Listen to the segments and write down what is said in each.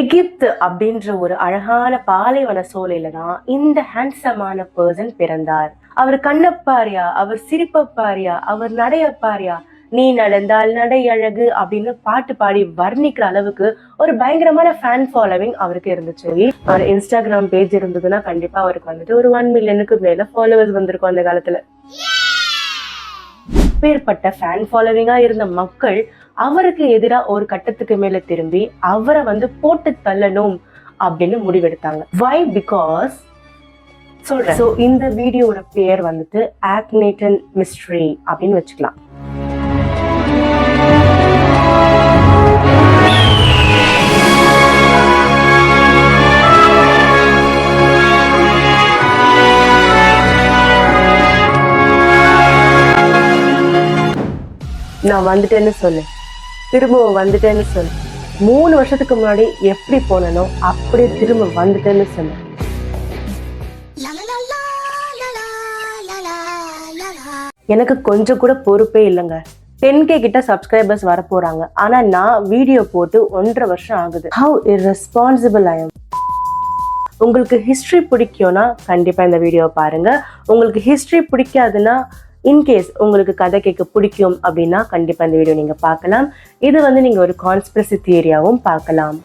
எகிப்து அப்படின்ற ஒரு அழகான பாலைவன சோலையில தான் இந்த ஹேண்ட்ஸமான பர்சன் பிறந்தார். அவர் கண்ணப்பாரியா, அவர் சிரிப்பப்பாரியா, அவர் நடையப்பாரியா, நீ நடந்தால் நடை அழகு அப்படின்னு பாட்டு பாடி வர்ணிக்கிற அளவுக்கு ஒரு பயங்கரமான ஃபேன் ஃபாலோவிங் அவருக்கு இருந்துச்சு. அவர் இன்ஸ்டாகிராம் பேஜ் இருந்ததுன்னா கண்டிப்பா அவருக்கு வந்துட்டு ஒரு 1 மில்லியனுக்கு மேல ஃபாலோவர்ஸ் வந்திருக்கும் அந்த காலத்துல. பேர்பட்ட ஃபேன் ஃபாலோவிங்கா இருந்த மக்கள் அவருக்கு எதிராக ஒரு கட்டத்துக்கு மேல திரும்பி அவரை வந்து போட்டு தள்ளணும் அப்படின்னு முடிவெடுத்தாங்க. வை? பிகாஸ் சொல்றேன். சோ இந்த வீடியோட பேர் வந்துட்டு ஆக்னேட்டன் மிஸ்ட்ரி அப்படின்னு வச்சுக்கலாம். நான் வந்துட்டேன்னு சொல்லு, திரும்ப வந்துட்டேன்னு சொல்லு. 3 வருஷத்துக்கு முன்னாடி எப்படி போனனோ அப்படியே திரும்ப வந்துட்டேன்னு சொல்லு. எனக்கு கொஞ்சம் கூட பொறுப்பே இல்லைங்க. 10K கிட்ட சப்ஸ்கிரைபர்ஸ் வர போறாங்க. ஆனா நான் வீடியோ போட்டு 1.5 வருஷம் ஆகுது. How irresponsible I am. உங்களுக்கு ஹிஸ்டரி பிடிக்கும்னா கண்டிப்பா இந்த வீடியோ பாருங்க. உங்களுக்கு ஹிஸ்டரி பிடிக்காதுன்னா, இன்கேஸ் உங்களுக்கு கதை கேட்க பிடிக்கும் அப்படின்னா கண்டிப்பா இந்த வீடியோ நீங்க பார்க்கலாம். இது வந்து நீங்க ஒரு கான்ஸ்பிரசி தியரியாவும் பார்க்கலாம்.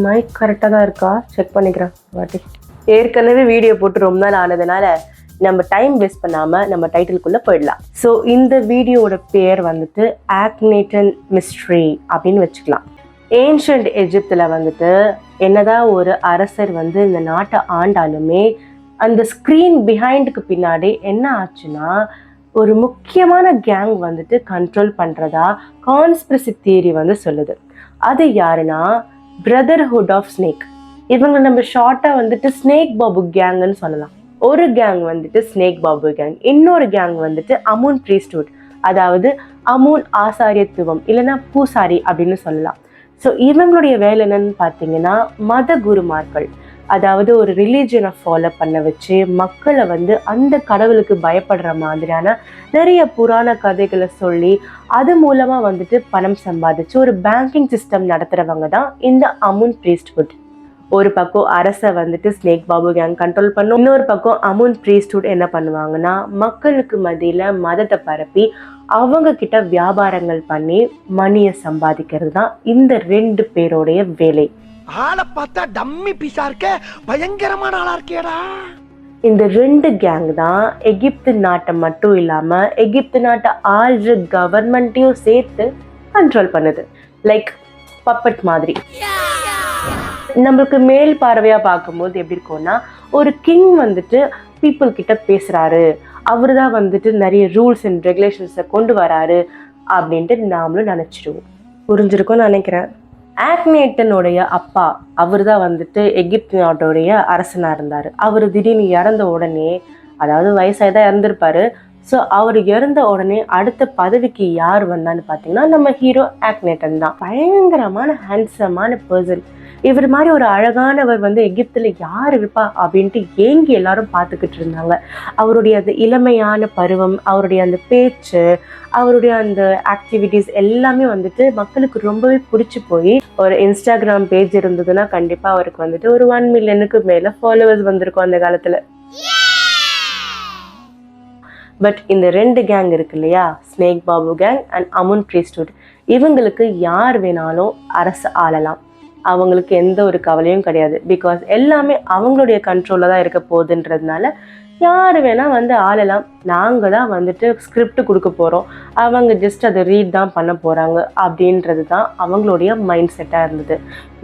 மைக் கரெக்டா தான் இருக்கா செக் பண்ணிக்கிறேன். ஏற்கனவே வீடியோ போட்டு ரொம்ப நாள் ஆனதுனால நம்ம டைம் வேஸ்ட் பண்ணாம நம்ம டைட்டிலுக்குள்ள போயிடலாம். ஸோ இந்த வீடியோட பேர் வந்துட்டு ஆக்னேட்டன் மிஸ்ட்ரி அப்படின்னு வச்சுக்கலாம். ஏன்ஷியன்ட் எஜிப்துல வந்துட்டு என்னதான் ஒரு அரசர் வந்து இந்த நாட்டை ஆண்டாலுமே அந்த ஸ்கிரீன் பிஹைண்டுக்கு பின்னாடி என்ன ஆச்சுன்னா ஒரு முக்கியமான கேங் வந்துட்டு கண்ட்ரோல் பண்றதா கான்ஸ்பிரசி தியரி வந்து சொல்லுது. அது யாருன்னா பிரதர்ஹுட் ஆஃப் ஸ்னேக். இவங்க நம்ம ஷார்ட்டா வந்துட்டு ஸ்னேக் பாபு கேங்னு சொல்லலாம். ஒரு கேங் வந்துட்டு ஸ்னேக் பாபு கேங், இன்னொரு கேங் வந்துட்டு அமூன் பிரீஸ்ட்ஹுட், அதாவது அமூன் ஆசாரியத்துவம் இல்லைன்னா பூசாரி அப்படின்னு சொல்லலாம். ஸோ இவங்களுடைய வேலை என்னன்னு பார்த்தீங்கன்னா மத குருமார்கள், அதாவது ஒரு ரிலீஜனை ஃபாலோ பண்ண வச்சு மக்களை வந்து அந்த கடவுளுக்கு பயப்படுற மாதிரியான நிறைய புராண கதைகளை சொல்லி அது மூலமா வந்துட்டு பணம் சம்பாதிச்சு ஒரு பேங்கிங் சிஸ்டம் நடத்துறவங்க தான் இந்த அமூன் பிரீஸ்ட்ஹுட். ஒரு பக்கம் அரசை வந்துட்டு ஸ்னேக் பாபு கேங் கண்ட்ரோல் பண்ணும், இன்னொரு பக்கம் அமூன் பிரீஸ்ட்ஹுட் என்ன பண்ணுவாங்கன்னா மக்களுக்கு மத்தியில மதத்தை பரப்பி அவங்க கிட்ட வியாபாரங்கள் பண்ணி மணியை சம்பாதிக்கிறது தான் இந்த 2 பேருடைய வேலை. ஆளை பார்த்தா டம்மி பீஸா இருக்க, பயங்கரமான ஆளா இருக்கேடா. இந்த 2 கேங் தான் எகிப்து நாட்டை மட்டும் இல்லாம எகிப்து நாட்டை ஆள்ற கவர்மெண்ட்டையும் சேர்த்து கண்ட்ரோல் பண்ணுது. லைக் பப்பட் மாதிரி. நம்மளுக்கு மேல் பார்வையா பார்க்கும்போது எப்படி இருக்கும்னா ஒரு கிங் வந்துட்டு பீப்புள் கிட்ட பேசுறாரு, அவரு தான் வந்துட்டு நிறைய ரூல்ஸ் அண்ட் ரெகுலேஷன்ஸை கொண்டு வராரு அப்படின்ட்டு நாமளும் நினைச்சிடுவோம். புரிஞ்சிருக்கும்னு நினைக்கிறேன். ஆக்னேட்டனுடைய அப்பா அவர் தான் வந்துட்டு எகிப்து நாட்டோடைய அரசனா இருந்தாரு. அவர் திடீர்னு இறந்த உடனே, அதாவது வயசாகதான் இறந்திருப்பாரு. ஸோ அவர் இறந்த உடனே அடுத்த பதவிக்கு யார் வந்தான்னு பார்த்தீங்கன்னா நம்ம ஹீரோ ஆக்னேட்டன் தான். பயங்கரமான ஹேண்ட்ஸமான பர்சன். இவர் மாதிரி ஒரு அழகானவர் வந்து எகிப்துல யார் இருப்பா அப்படின்ட்டு ஏங்கி எல்லாரும் பார்த்துக்கிட்டு இருந்தாங்க. அவருடைய அந்த இளமையான பருவம், அவருடைய அந்த பேச்சு, அவருடைய அந்த ஆக்டிவிட்டிஸ் எல்லாமே வந்துட்டு மக்களுக்கு ரொம்பவே பிடிச்சி போய் ஒரு இன்ஸ்டாகிராம் பேஜ் இருந்ததுன்னா கண்டிப்பா அவருக்கு வந்துட்டு ஒரு 1 மில்லியனுக்கு மேல ஃபாலோவர்ஸ் வந்திருக்கும் அந்த காலத்துல. பட் இந்த 2 கேங் இருக்கு இல்லையா, snake Babu gang and Amun priesthood, இவங்களுக்கு யார் வேணாலும் அரசு ஆளலாம். அவங்களுக்கு எந்த ஒரு கவலையும் கிடையாது. பிகாஸ் எல்லாமே அவங்களுடைய கண்ட்ரோல்ல தான் இருக்க போகுதுன்றதுனால யார் வேணா வந்து ஆளலாம். நாங்கள் தான் வந்துட்டு ஸ்கிரிப்ட் கொடுக்க போகிறோம், அவங்க ஜஸ்ட் அதை ரீட் தான் பண்ண போகிறாங்க அப்படின்றது தான் அவங்களுடைய மைண்ட் செட்டாக இருந்தது.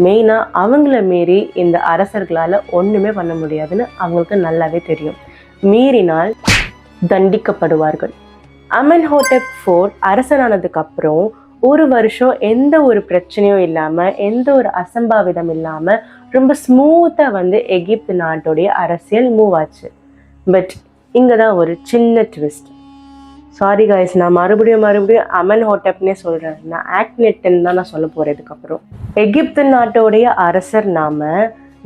மெயினாக அவங்கள மீறி இந்த அரசர்களால் ஒன்றுமே பண்ண முடியாதுன்னு அவங்களுக்கு நல்லாவே தெரியும். மீறினால் தண்டிக்கப்படுவார்கள். அமென்ஹோடெப் IV அரசனானதுக்கு அப்புறம் 1 வருஷம் எந்த ஒரு பிரச்சனையும் இல்லாம, எந்த ஒரு அசம்பாவிதம் இல்லாம ரொம்ப ஸ்மூத்தா வந்து எகிப்து நாட்டுடைய அரசியல் மூவ் ஆச்சு. பட் இங்கதான் ஒரு சின்ன ட்விஸ்ட். சாரி காய்ஸ், நான் மறுபடியும் அமென்ஹோடெப்னே சொல்றேன். நான் ஆக்னேட்டன் தான் நான் சொல்ல போறேன் இதுக்கப்புறம். எகிப்து நாட்டோடைய அரசர் நாம.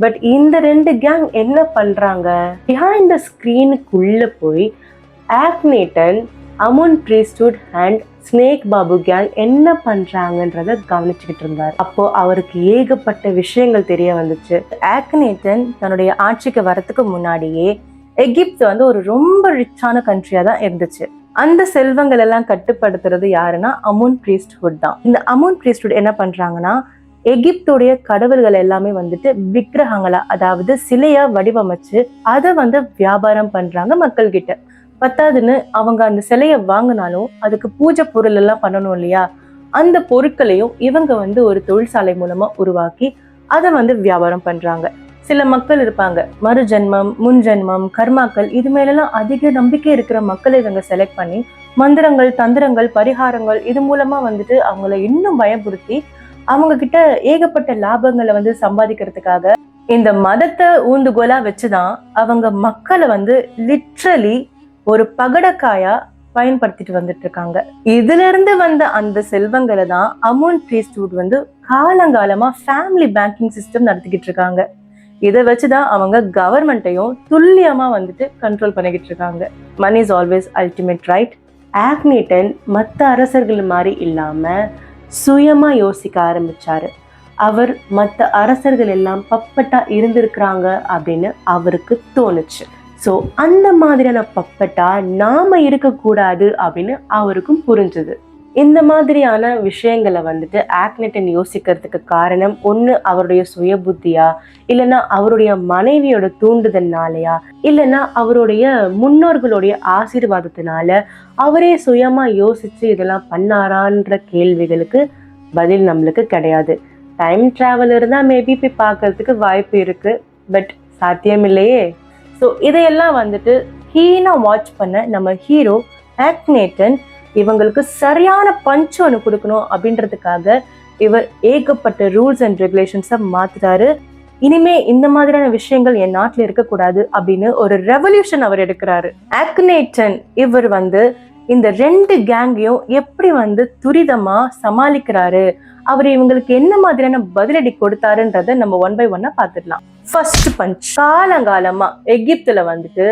பட் இந்த 2 கேங் என்ன பண்றாங்க, பிஹைண்ட் த ஸ்கிரீனுக்குள்ள போய் ஆக்னேட்டன் Amun priesthood and snake Babu gang என்ன பண்றாங்கன்றத கவனிச்சுக்கிட்டு இருந்தார். அப்போ அவருக்கு ஏகப்பட்ட விஷயங்கள் தெரிய வந்துச்சு. ஆக்னேட்டன் தன்னுடைய ஆட்சிக்கு வரத்துக்கு முன்னாடியே எகிப்து வந்து ஒரு ரொம்ப ரிச்சான கண்ட்ரியா தான் இருந்துச்சு. அந்த செல்வங்கள் எல்லாம் கட்டுப்படுத்துறது யாருன்னா அமுன் priesthood தான். இந்த அமுன் priesthood என்ன பண்றாங்கன்னா எகிப்துடைய கடவுள்கள் எல்லாமே வந்துட்டு விக்கிரகங்களா, அதாவது சிலையா வடிவமைச்சு அதை வந்து வியாபாரம் பண்றாங்க மக்கள் கிட்ட. பத்தாதுன்னு அவங்க அந்த சிலையை வாங்கினாலும் அதுக்கு பூஜை பொருள் எல்லாம் பண்ணணும் இல்லையா, அந்த பொருட்களையும் இவங்க வந்து ஒரு தொழிற்சாலை மூலமா உருவாக்கி அதை வந்து வியாபாரம் பண்றாங்க. சில மக்கள் இருப்பாங்க, மறு ஜென்மம், முன் ஜென்மம், கர்மாக்கள், இது மேலெல்லாம் அதிக நம்பிக்கை இருக்கிற மக்களை இவங்க செலக்ட் பண்ணி மந்திரங்கள், தந்திரங்கள், பரிகாரங்கள் இது மூலமா வந்துட்டு அவங்கள இன்னும் பயன்படுத்தி அவங்க கிட்ட ஏகப்பட்ட லாபங்களை வந்து சம்பாதிக்கிறதுக்காக இந்த மதத்தை ஊந்துகோலா வச்சுதான் அவங்க மக்களை வந்து லிட்ரலி ஒரு பகடக்காயா பயன்படுத்திட்டு வந்துட்டு இருக்காங்க. இதுல இருந்து வந்த அந்த செல்வங்களை தான் அமுன் priesthood வந்து காலங்காலமா ஃபேமிலி பேங்கிங் சிஸ்டம் நடத்திக்கிட்டு இருக்காங்க. இதை வச்சுதான் அவங்க கவர்மெண்ட்டையும் துல்லியமா வந்துட்டு கண்ட்ரோல் பண்ணிக்கிட்டு இருக்காங்க. Money is always ultimate, right? Akhenaten மற்ற அரசர்கள் மாதிரி இல்லாம சுயமா யோசிக்க ஆரம்பிச்சாரு. அவர் மற்ற அரசர்கள் எல்லாம் பப்பட்டா இருந்திருக்கிறாங்க அப்படின்னு அவருக்கு தோணுச்சு. ஸோ அந்த மாதிரியான பப்பட்டா நாம இருக்கக்கூடாது அப்படின்னு அவருக்கும் புரிஞ்சுது. இந்த மாதிரியான விஷயங்களை வந்துட்டு ஆக்னேட்டன் யோசிக்கிறதுக்கு காரணம் ஒண்ணு அவருடைய சுய புத்தியா, இல்லைன்னா அவருடைய மனைவியோட தூண்டுதல்னாலயா, இல்லைன்னா அவருடைய முன்னோர்களுடைய ஆசீர்வாதத்தினால அவரே சுயமா யோசிச்சு இதெல்லாம் பண்ணாரான்ற கேள்விகளுக்கு பதில் நம்மளுக்கு கிடையாது. டைம் டிராவல் இருந்தா மேபி போய் பார்க்கறதுக்கு வாய்ப்பு இருக்கு, பட் சாத்தியம் இல்லையே. ஸோ இதையெல்லாம் வந்துட்டு கீனா வாட்ச் பண்ண நம்ம ஹீரோ ஆக்னேட்டன் இவங்களுக்கு சரியான பஞ்ச் ஒன்று கொடுக்கணும் அப்படின்றதுக்காக இவர் ஏகப்பட்ட ரூல்ஸ் அண்ட் ரெகுலேஷன்ஸை மாத்துறாரு. இனிமே இந்த மாதிரியான விஷயங்கள் என் நாட்டில் இருக்கக்கூடாது அப்படின்னு ஒரு ரெவல்யூஷன் அவர் எடுக்கிறாரு. ஆக்னேட்டன் இவர் வந்து இந்த 2 கேங்கையும் எப்படி வந்து துரிதமா சமாளிக்கிறாரு, அவர் இவங்களுக்கு என்ன மாதிரியான பதிலடி கொடுத்தாருன்றத நம்ம 1 by 1 பார்த்துடலாம். First punch. காலங்காலமா எகிப்துல வந்துட்டு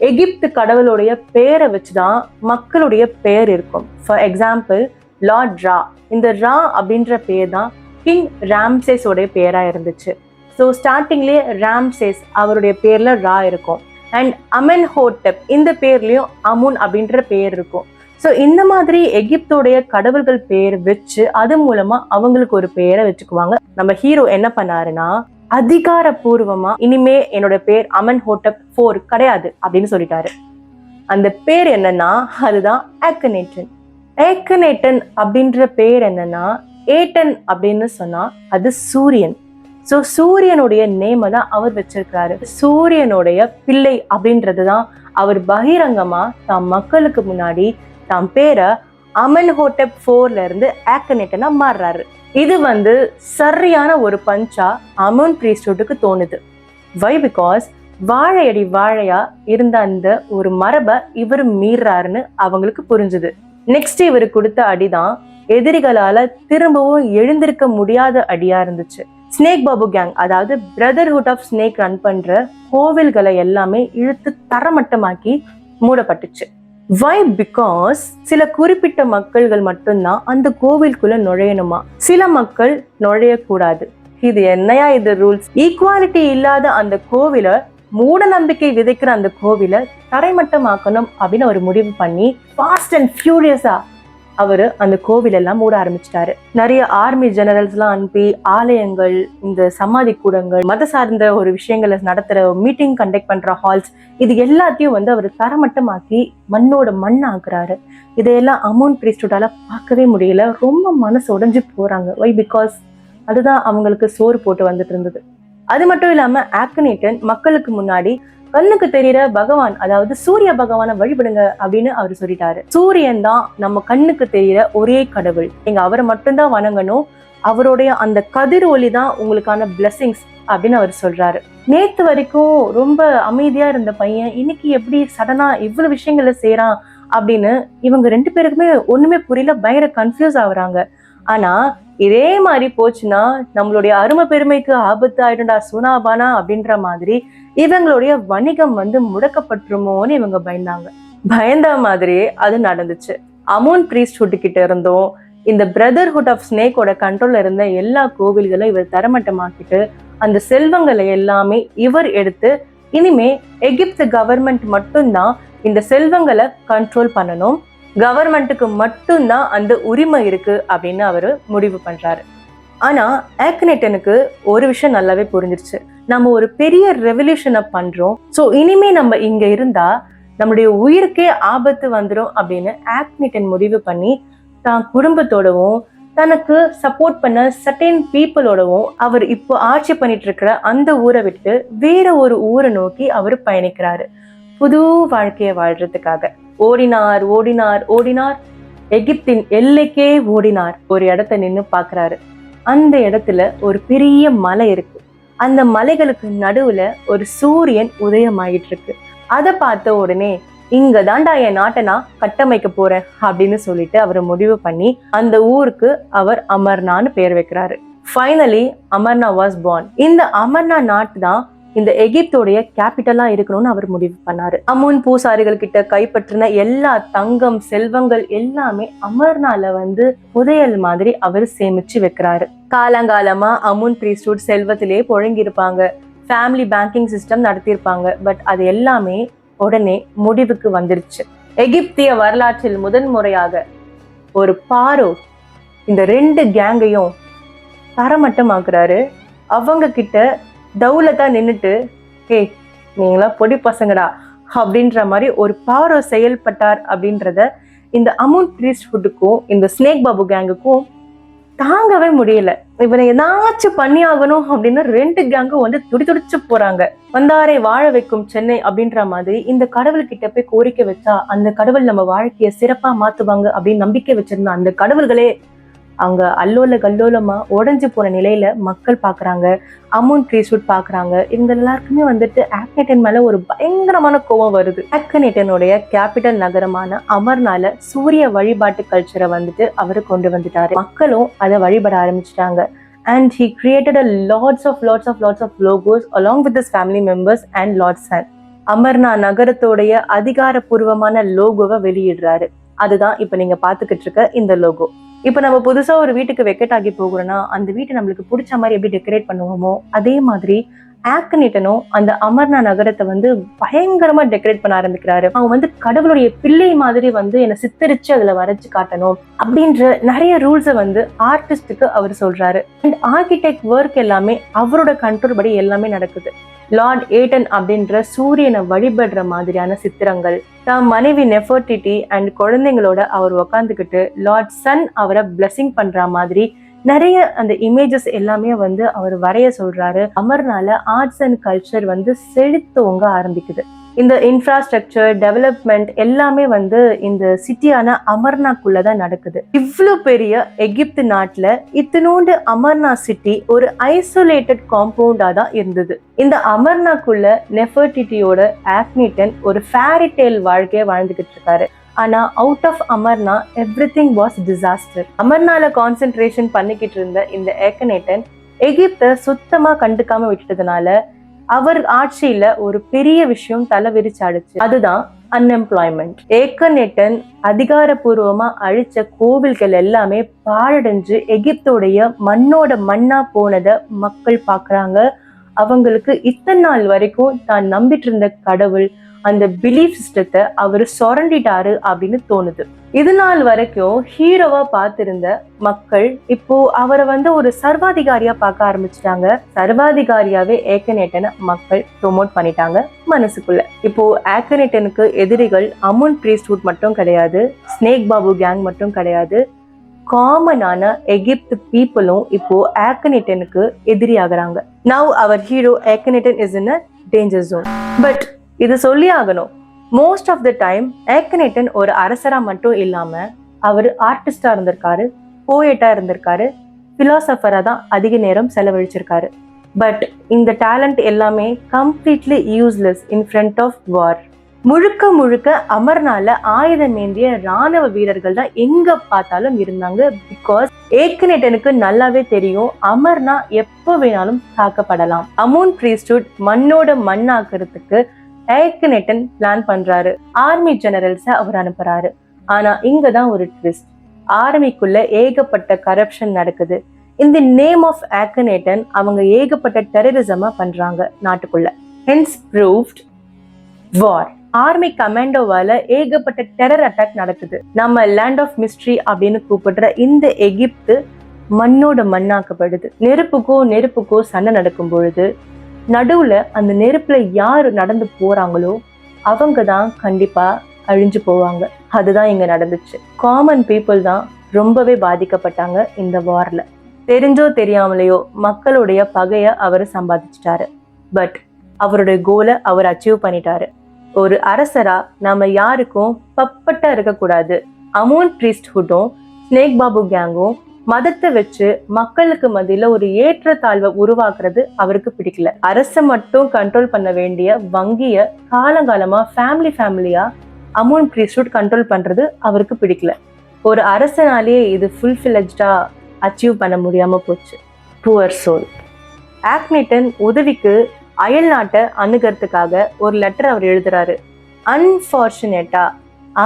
எகிப்து கடவுளுடைய பேரை வச்சுதான் மக்களுடைய பேர் இருக்கும். ஃபார் எக்ஸாம்பிள் லார்ட் ரா. இந்த ரா அப்படின்ற பேர் தான் கிங் ராம்சேஸோடைய பேரா இருந்துச்சு. ஸோ ஸ்டார்டிங்லேயே ராம்சேஸ் அவருடைய பேர்ல ரா இருக்கும். அண்ட் அமென்ஹோட்டப் இந்த பேர்லயும் அமுன் அப்படின்ற பேர் இருக்கும். ஸோ இந்த மாதிரி எகிப்தோடைய கடவுள்கள் பேர் வச்சு அது மூலமா அவங்களுக்கு ஒரு பேரை வச்சுக்குவாங்க. நம்ம ஹீரோ என்ன பண்ணாருன்னா அதிகாரப்பூர்வமா இனிமே என்னோட பேர் அமென்ஹோட்டப் 4 கிடையாது அப்படின்னு சொல்லிட்டாரு. அந்த பேர் என்னன்னா அதுதான் ஆக்கனேட்டன். ஏக்கனேட்டன் அப்படின்ற பேர் என்னன்னா ஏட்டன் அப்படின்னு சொன்னா அது சூரியன். ஸோ சூரியனுடைய நேமை தான் அவர் வச்சிருக்காரு. சூரியனுடைய பிள்ளை அப்படின்றதுதான் அவர் பகிரங்கமா தாம் மக்களுக்கு முன்னாடி தாம் பேரை அமென்ஹோட்டப் 4ல இருந்து ஆக்கனேட்டனா மாறுறாரு. இது வந்து சரியான ஒரு பஞ்சா அமுன் priesthoodக்கு தோணுது. வை? பிகாஸ் வாழையடி வாழையா இருந்த அந்த ஒரு மரபை இவர் மீறாருன்னு அவங்களுக்கு புரிஞ்சுது. நெக்ஸ்ட் இவர் கொடுத்த அடிதான் எதிரிகளால திரும்பவும் எழுந்திருக்க முடியாத அடியா இருந்துச்சு. ஸ்னேக் பாபு கேங், அதாவது பிரதர்ஹுட் ஆஃப் ஸ்னேக் ரன் பண்ற கோவில்களை எல்லாமே இழுத்து தரமட்டமாக்கி மூடப்பட்டுச்சு. வை? பிகாஸ் சில குறிப்பிட்ட மக்கள்கள் மட்டும்தான் அந்த கோவிலுக்குள்ள நுழையணுமா, சில மக்கள் நுழையக்கூடாது. இது என்னையா இது ரூல்ஸ்? ஈக்குவாலிட்டி இல்லாத அந்த கோவிலை, மூட நம்பிக்கை விதைக்கிற அந்த கோவிலை தரைமட்டமாக்கணும் அப்படின்னு ஒரு முடிவு பண்ணி ஃபாஸ்ட் அண்ட் ஃபியூரியஸா அவரு அந்த கோவில் எல்லாம் மூட ஆரம்பிச்சிட்டாரு. நிறைய ஆர்மி ஜெனரல்ஸ் எல்லாம் அனுப்பி ஆலயங்கள், இந்த சமாதி கூடங்கள், மத சார்ந்த ஒரு விஷயங்களை நடத்துற மீட்டிங் கண்டக்ட் பண்ற ஹால்ஸ், இது எல்லாத்தையும் வந்து அவர் தரமட்டமாக்கி மண்ணோட மண் ஆக்குறாரு. இதையெல்லாம் அமுன் priesthoodஆல பார்க்கவே முடியல. ரொம்ப மனசு உடைஞ்சு போறாங்க. வை? பிகாஸ் அதுதான் அவங்களுக்கு சோறு போட்டு வந்துட்டு இருந்தது. அது மட்டும் இல்லாம ஆக்கனேட்டன் மக்களுக்கு முன்னாடி கண்ணுக்கு தெரியற பகவான், அதாவது சூரிய பகவானை வழிபடுங்க அப்படின்னு அவர் சொல்லிட்டாரு. சூரியன் தான் நம்ம கண்ணுக்கு தெரியற ஒரே கடவுள், நீங்க அவரை மட்டும்தான் வணங்கணும், அவருடைய அந்த கதிர் ஒளி தான் உங்களுக்கான பிளெஸிங்ஸ் அப்படின்னு அவர் சொல்றாரு. நேத்து வரைக்கும் ரொம்ப அமைதியா இருந்த பையன் இன்னைக்கு எப்படி சடனா இவ்வளவு விஷயங்களை செய்யறான் அப்படின்னு இவங்க 2 பேருக்குமே ஒண்ணுமே புரியல, பயங்கர கன்ஃபியூஸ் ஆகுறாங்க. ஆனா இதே மாதிரி போச்சுன்னா நம்மளுடைய அருமை பெருமைக்கு ஆபத்து ஆயிடும்டா சுனாபானா அப்படின்ற மாதிரி இவங்களுடைய வணிகம் வந்து முடக்கப்பட்டுருமோன்னு இவங்க பயந்தாங்க. பயந்த மாதிரியே அது நடந்துச்சு. அமோன் பிரீஸ்ட்ஹுட் கிட்ட இருந்தும் இந்த பிரதர்ஹுட் ஆஃப் ஸ்னேக்கோட கண்ட்ரோல்ல இருந்த எல்லா கோவில்களும் இவர் தரமட்டமாக்கிட்டு அந்த செல்வங்களை எல்லாமே இவர் எடுத்து இனிமே எகிப்து கவர்மெண்ட் மட்டும்தான் இந்த செல்வங்களை கண்ட்ரோல் பண்ணணும், கவர்மெண்ட்டுக்கு மட்டும்தான் அந்த உரிமை இருக்கு அப்படின்னு அவரு முடிவு பண்றாரு. ஆனா ஆக்னேட்டனுக்கு ஒரு விஷயம் நல்லாவே புரிஞ்சிருச்சு. நம்ம ஒரு பெரிய ரெவல்யூஷனை பண்றோம், சோ இனிமே நம்ம இங்க இருந்தா நம்மளுடைய உயிருக்கே ஆபத்து வந்துடும் அப்படின்னு ஆக்னேட்டன் முடிவு பண்ணி தான் குடும்பத்தோடவும் தனக்கு சப்போர்ட் பண்ண சர்டைன் பீப்புளோடவும் அவர் இப்போ ஆட்சி பண்ணிட்டு இருக்கிற அந்த ஊரை விட்டு வேற ஒரு ஊரை நோக்கி அவர் பயணிக்கிறாரு புது வாழ்க்கையை வாழ்றதுக்காக. ஓடினார் ஓடினார் ஓடினார், எகிப்தின் எல்லைக்கே ஓடினார். ஒரு இடத்த நின்னு பாக்குறாரு. அந்த இடத்துல ஒரு பெரிய மலை இருக்கு. அந்த மலைகளுக்கு நடுவுல ஒரு சூரியன் உதயமாயிட்டு இருக்கு. அதை பார்த்த உடனே இங்க தாண்டா என் நாட்டை நான் கட்டமைக்க போறேன் அப்படின்னு சொல்லிட்டு அவர் முடிவு பண்ணி அந்த ஊருக்கு அவர் அமர்னான்னு பேர் வைக்கிறாரு. Finally Amarna was born. இந்த அமர்னா நாட்டு தான் இந்த எகிப்தோடைய கேபிட்டலா இருக்கணும்னு அவர் முடிவு பண்ணாரு. அமுன் பூசாரிகள் கிட்ட கைப்பற்றின எல்லா தங்கம் செல்வங்கள் எல்லாமே அமர்னால புதையல் மாதிரி அவர் சேமிச்சு வைக்கிறாரு. காலங்காலமா அமுன் பிரீஸ்ட்ஹுட் செல்வத்திலே புழங்கியிருப்பாங்க, ஃபேமிலி பேங்கிங் சிஸ்டம் நடத்தியிருப்பாங்க. பட் அது எல்லாமே உடனே முடிவுக்கு வந்துருச்சு. எகிப்திய வரலாற்றில் முதன்முறையாக ஒரு பாரோ இந்த 2 கேங்கையும் தரமட்டமாக்குறாரு. அவங்க கிட்ட தௌலத்தா நின்னுட்டு, ஹே நீங்களா பொடி பசங்கடா அப்படின்ற மாதிரி ஒரு பாரோ செயல்பட்டார் அப்படின்றத இந்த அமுன் பிரீஸ்ட்ஹுட்டுக்கும் இந்த ஸ்னேக் பாபு கேங்குக்கும் தாங்கவே முடியல. இவனை ஏதாச்சும் பண்ணி ஆகணும் அப்படின்னு 2 கேங்கும் துடிச்சு போறாங்க. வந்தாரை வாழ வைக்கும் சென்னை அப்படின்ற மாதிரி இந்த கடவுள் கிட்ட போய் கோரிக்கை வச்சா அந்த கடவுள் நம்ம வாழ்க்கைய சிறப்பா மாத்துவாங்க அப்படின்னு நம்பிக்கை வச்சிருந்த அந்த கடவுள்களே அங்க அல்லோல கல்லோலமா உடைஞ்சு போன நிலையில மக்கள் பாக்குறாங்க, அமுன் பிரீஸ்ட்ஹுட் பாக்குறாங்க. இவங்க எல்லாருக்குமே ஆக்னேட்டன் மேல ஒரு பயங்கரமான கோபம் வருது. ஆக்னேட்டனுடைய கேபிட்டல் நகரமான அமர்னால சூரிய வழிபாட்டு கல்ச்சரை அவரு கொண்டு வந்துட்டாரு. மக்களும் அதை வழிபட ஆரம்பிச்சிட்டாங்க. And he created a lots of logos along with his family members and Lord Sun. அமர்னா நகரத்தோடைய அதிகாரப்பூர்வமான லோகோவை வெளியிடுறாரு. அதுதான் இப்ப நீங்க பாத்துக்கிட்டு இருக்க இந்த லோகோ. இப்ப நம்ம புதுசா ஒரு வீட்டுக்கு வெக்கெட் ஆகி போகிறோம்னா அந்த வீட்டை நம்மளுக்கு பிடிச்ச மாதிரி எப்படி டெக்கரேட் பண்ணுவோமோ அதே மாதிரி ஆக்னேட்டனும் அந்த அமர்னா நகரத்தை பயங்கரமா டெக்கரேட் பண்ண ஆரம்பிக்கிறாரு. அவங்க கடவுளுடைய பிள்ளை மாதிரி என்னை சித்தரிச்சு அதுல வரைச்சு காட்டணும் அப்படின்ற நிறைய ரூல்ஸை ஆர்டிஸ்டுக்கு அவர் சொல்றாரு. அண்ட் ஆர்கிடெக்ட் ஒர்க் எல்லாமே அவரோட கண்ட்ரோல் படி எல்லாமே நடக்குது. லார்ட் ஏட்டன் அப்படின்ற சூரியனை வழிபடுற மாதிரியான சித்திரங்கள், தம் மனைவி நெஃபர்டிட்டி அண்ட் குழந்தைங்களோட அவர் உக்காந்துக்கிட்டு லார்ட் சன் அவரை பிளஸிங் பண்ற மாதிரி நிறைய அந்த இமேஜஸ் எல்லாமே அவர் வரைய சொல்றாரு. அமர்னால ஆர்ட்ஸ் அண்ட் கல்ச்சர் செழித்தோங்க ஆரம்பிக்குது. இந்த இன்ஃப்ராஸ்ட்ரக்சர் டெவலப்மெண்ட் எல்லாமே இந்த சிட்டியான அமர்னாக்குள்ளதான் நடக்குது. இவ்வளவு பெரிய எகிப்து நாட்டுல இத்தினோண்டு அமர்னா சிட்டி ஒரு ஐசோலேட்டட் காம்பவுண்டா தான் இருந்தது. இந்த அமர்னாக்குள்ள நெஃபர்டிட்டியோட ஆக்னேட்டன் ஒரு ஃபேரி டேல் வாழ்க்கைய வாழ்ந்துகிட்டு இருக்காரு. ஆனா out of Amarna everything was disaster. அமர்னால கான்சென்ட்ரேஷன் பண்ணிக்கிட்டு இருந்த இந்த ஆக்னேட்டன் எகிப்தை சுத்தமா கண்டுக்காம விட்டுட்டதுனால அவர் ஆட்சியில ஒரு பெரிய விஷயம் தலைவிரிச்சாடுச்சு. அதுதான் அன்எம்ப்ளாய்மெண்ட். ஆக்னேட்டன் அதிகாரப்பூர்வமா அழிச்ச கோவில்கள் எல்லாமே பாழடைஞ்சு எகிப்தோடைய மண்ணோட மண்ணா போனதை மக்கள் பாக்குறாங்க. அவங்களுக்கு இத்தனை நாள் வரைக்கும் தான் நம்பிட்டு இருந்த கடவுள் அந்த பிலீஃப் சிஸ்டத்தை அவரு சொரண்டிட்டாரு அப்படின்னு தோணுது. இது நாள் வரைக்கும் ஹீரோவா பார்த்திருந்த மக்கள் இப்போ அவரை ஒரு சர்வாதிகாரியா பார்க்க ஆரம்பிச்சிட்டாங்க. சர்வாதிகாரியாவே ஆக்னேட்டனை மக்கள் ப்ரொமோட் பண்ணிட்டாங்க மனசுக்குள்ள. இப்போ ஆக்னேட்டனுக்கு எதிரிகள் அமுன் பிரீஸ்ட்ஹுட் மட்டும் கிடையாது, ஸ்னேக் பாபு கேங் மட்டும் கிடையாது, காமனான எகிப்து பீப்புளும் இப்போ ஆக்னேட்டனுக்கு எதிரி ஆகுறாங்க. நவ் அவர் hero Akhenaten is in a danger zone. But இது சொல்லி ஆகணும், most of the time Akhenaten ஒரு அரசரா மட்டும் இல்லாம அவர் ஆர்டிஸ்டா இருந்திருக்காரு, போயட்டா இருந்திருக்காரு, பிலாசபரா தான் அதிக நேரம் செலவழிச்சிருக்காரு. பட் இந்த டேலண்ட் எல்லாமே completely useless in front of war. முழுக்க முழுக்க அமர்னால ஆயுதம் ஏந்திய ராணுவ வீரர்கள் தான் எங்க பார்த்தாலும் இருந்தாங்க. பிகாஸ் ஆக்னேட்டனுக்கு நல்லாவே தெரியும் அமர்னா எப்போ வேணாலும் தாக்கப்படலாம். அமுன் பிரீஸ்ட்ஹுட் மண்ணோட மண்ணாக்குறதுக்கு ஏக்கனேட்டன் பிளான் பண்றாரு. ஆர்மி ஜெனரல்ஸ அவர் அனுப்புறாரு. ஆனா இங்கதான் ஒரு ட்விஸ்ட். ஆர்மிக்குள்ள ஏகப்பட்ட கரப்ஷன் நடக்குது. இந்த நேம் ஆஃப் ஏக்கனேட்டன் அவங்க ஏகப்பட்ட டெரரிசமா பண்றாங்க நாட்டுக்குள்ள. ஹென்ஸ் ப்ரூவ்ட் வார். ஆர்மி கமாண்டோவால ஏகப்பட்ட டெரர் அட்டாக் நடக்குது. நம்ம லேண்ட் ஆஃப் மிஸ்ட்ரி அப்படின்னு கூப்பிடுற இந்த எகிப்து மண்ணோட மண்ணாக்கப்படுது. நெருப்புக்கோ சண்டை நடக்கும் பொழுது நடுவுல அந்த நெருப்புல யாரு நடந்து போறாங்களோ அவங்க தான் கண்டிப்பா அழிஞ்சு போவாங்க. அதுதான் இங்க நடந்துச்சு. காமன் பீப்புள் தான் ரொம்பவே பாதிக்கப்பட்டாங்க இந்த வார்ல. தெரிஞ்சோ தெரியாமலையோ மக்களுடைய பகைய அவர் சம்பாதிச்சிட்டாரு. பட் அவருடைய கோலை அவர் அச்சீவ் பண்ணிட்டாரு. ஒரு அரசரா நம்ம யாருக்கும் பப்பட்டா இருக்கக்கூடாது. அமோன் பிரீஸ்ட்ஹுட்டும் ஸ்னேக் பாபு கேங்கும் மதத்தை வச்சு மக்களுக்கு மத்தியில ஒரு ஏற்றத்தாழ்வை உருவாக்குறது அவருக்கு பிடிக்கல. அரசை மட்டும் கண்ட்ரோல் பண்ண வேண்டிய வங்கிய காலங்காலமா ஃபேமிலியா அமோன் பிரீஸ்ட்ஹுட் கண்ட்ரோல் பண்றது அவருக்கு பிடிக்கல. ஒரு அரசனாலேயே இது ஃபுல்ஃபில்ஜா அச்சீவ் பண்ண முடியாம போச்சு. Poor soul. ஏக்னேட்டன் உதவிக்கு அயல் நாட்டை அணுகிறதுக்காக ஒரு லெட்டர் அவர் எழுதுறாரு. அன்பார்ச்சுனேட்டா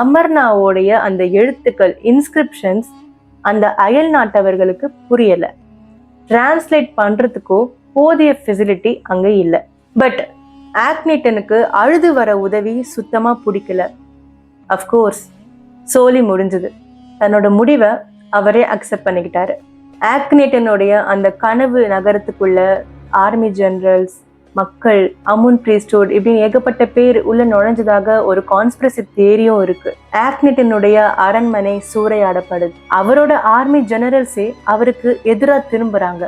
அமர்னாவோடைய அந்த எழுத்துக்கள் இன்ஸ்கிரிப்ஷன்ஸ் அந்த அயல் நாட்டவர்களுக்கு புரியல. டிரான்ஸ்லேட் பண்றதுக்கோ போதிய ஃபெசிலிட்டி அங்க இல்லை. பட் ஏக்னேட்டனுக்கு அழுது வர உதவி சுத்தமா பிடிக்கல. அஃப்கோர்ஸ் சோலி முடிஞ்சது. தன்னோட முடிவை அவரே அக்செப்ட் பண்ணிக்கிட்டாரு. ஏக்னேட்டனுடைய அந்த கனவு நகரத்துக்குள்ள ஆர்மி ஜெனரல்ஸ், மக்கள், அமுன் பிரீஸ்ட்ஹுட் இப்படின்னு ஏகப்பட்ட பேர் உள்ள நுழைஞ்சதாக ஒரு கான்ஸ்பிரசி தியரியும் இருக்கு. ஏக்னேட்டனுடைய அரண்மனை சூறையாடப்படுது. அவரோட ஆர்மி ஜெனரல்ஸே அவருக்கு எதிராக திரும்புறாங்க.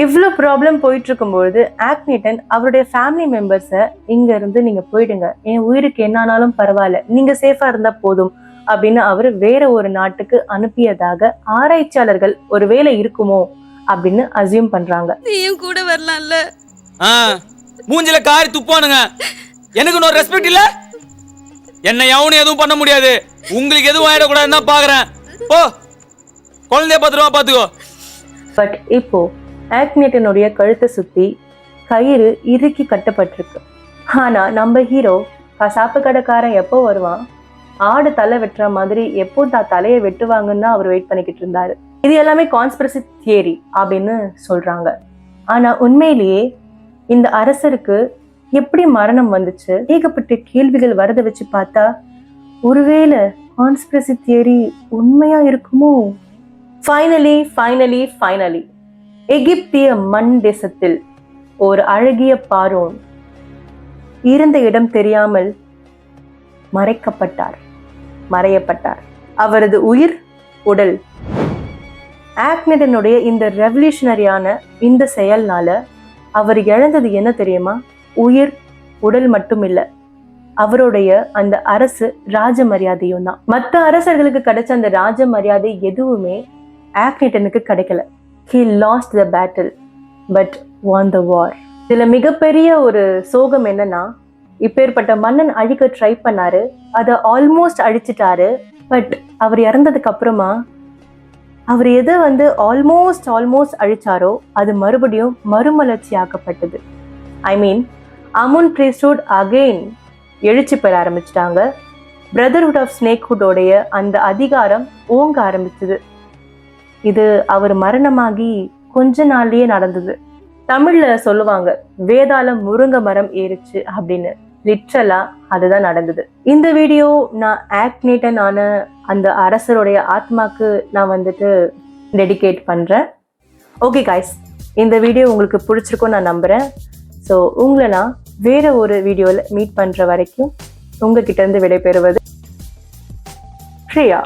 இவ்வளோ ப்ராப்ளம் போயிட்டு இருக்கும்பொழுது ஏக்னேட்டன் அவருடைய ஃபேமிலி மெம்பர்ஸை இங்க இருந்து நீங்க போயிடுங்க, என் உயிருக்கு என்னானாலும் பரவாயில்ல, நீங்க சேஃபா இருந்தா போதும் அப்படின்னு அவர் வேற ஒரு நாட்டுக்கு அனுப்பியதாக ஆராய்ச்சியாளர்கள் ஒருவேளை இருக்குமோ அப்படின்னு அசியூம் பண்றாங்க. நீயும் கூட வரலாம்ல. மூஞ்சில காரி துப்பானுங்க. எனக்கு ஒரு ரெஸ்பெக்ட் இல்ல. என்ன எவனும் எதுவும் பண்ண முடியாது. உங்களுக்கு எதுவும் ஆயிடக்கூடாதுன்னு தான் பாக்குறேன். ஓ குழந்தைய பத்திரமா பாத்துக்கோ. பட் இப்போ ஏக்னேட்டனுடைய கழுத்தை சுத்தி கயிறு இறுக்கி கட்டப்பட்டிருக்கு. ஆனா நம்ம ஹீரோ கசாப்பு கடைக்காரன் எப்போ வருவான், ஆடு தலை வெட்டுற மாதிரி எப்போ தலையை வெட்டுவாங்கன்னு அவர் வெயிட் பண்ணிக்கிட்டு இருந்தாரு. இது எல்லாமே கான்ஸ்பிரசி தியரி அப்படின்னு சொல்றாங்க. ஆனா உண்மையிலேயே இந்த அரசருக்கு எப்படி மரணம் வந்துச்சு, ஏகப்பட்ட கேள்விகள் வரத வச்சு பார்த்தா ஒருவேளை கான்ஸ்பிரசி தியரி உண்மையா இருக்குமோ? ஃபைனலி எகிப்திய மண் தேசத்தில் ஒரு அழகிய பாரோன் இருந்த இடம் தெரியாமல் மறையப்பட்டார். அவரது உயிர், உடல். ஏக்னேட்டனுடைய இந்த ரெவல்யூஷனரியான இந்த செயல்னால அவர் இழந்தது என்ன தெரியுமா? உயிர், உடல் மட்டும் இல்ல, அவருடைய அந்த அரசு ராஜ மரியாதையும் தான். மற்ற அரசர்களுக்கு கிடைச்ச அந்த ராஜ மரியாதை எதுவுமே ஏக்னேட்டனுக்கு கிடைக்கல. He lost the battle but won the war. இதுல மிகப்பெரிய ஒரு சோகம் என்னன்னா, இப்பேற்பட்ட மன்னன் அழிக்க ட்ரை பண்ணாரு, அதை ஆல்மோஸ்ட் அழிச்சிட்டாரு. பட் அவர் இறந்ததுக்கு அப்புறமா அவர் எதை ஆல்மோஸ்ட் அழிச்சாரோ அது மறுபடியும் மறுமலர்ச்சி ஆக்கப்பட்டது. அமுன் பிரீஸ்ட்ஹுட் அகெயின் எழுச்சி பெற ஆரம்பிச்சிட்டாங்க. பிரதர்ஹுட் ஆஃப் ஸ்னேக்ஹுட்டோடைய அந்த அதிகாரம் ஓங்க ஆரம்பிச்சது. இது அவர் மரணமாகி கொஞ்ச நாள்லயே நடந்தது. தமிழ்ல சொல்லுவாங்க, வேதாளம் முருங்க மரம் ஏறிச்சு அப்படின்னு. லிட்ரலா அதுதான் நடந்தது. இந்த வீடியோ நான் ஏக்னேட்டன் ஆன அந்த அரசருடைய ஆத்மாக்கு நான் டெடிகேட் பண்றேன். ஓகே காய்ஸ், இந்த வீடியோ உங்களுக்கு பிடிச்சிருக்கும் நான் நம்புறேன். ஸோ உங்களை நான் வேற ஒரு வீடியோவில் மீட் பண்ற வரைக்கும் உங்ககிட்ட இருந்து விடைபெறுவது பிரியா.